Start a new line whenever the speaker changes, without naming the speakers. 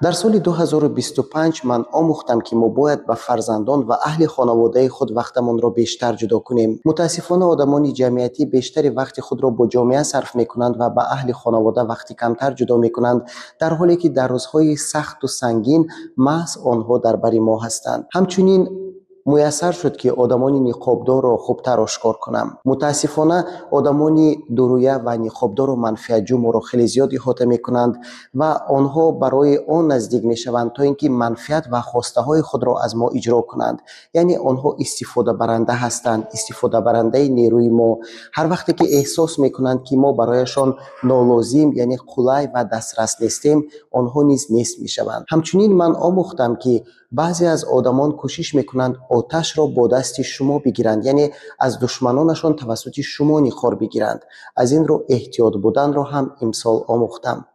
در سال 2025 من آموختم که ما باید به فرزندان و اهل خانواده خود وقتمان را بیشتر جدا کنیم. متاسفانه آدمان جمعیتی بیشتر وقت خود را با جامعه صرف میکنند و به اهل خانواده وقتی کمتر جدا میکنند، در حالی که در روزهای سخت و سنگین محض آنها در بر ما هستند. همچنین میسر شد که آدمان نقابدار را خوبتر آشکار کنم. متاسفانه آدمان دورویه و نقابدار و منفعت جو ما را خیلی زیاد احاطه میکنند و آنها برای آن نزدیک میشوند تا اینکه منفعت و خواسته های خود را از ما اجرا کنند. یعنی آنها استفاده برنده هستند، استفاده برنده نیروی ما. هر وقتی که احساس میکنند که ما برایشان نالازم یعنی قلای و دسترس نیستیم، آنها نیست میشوند. همچنین من آموختم که بعضی از آدمان کوشش میکنند آتش را با دست شما بگیرند، یعنی از دشمنانشان توسط شما نخار بگیرند. از این رو احتیاط بودن را هم امسال آموختم.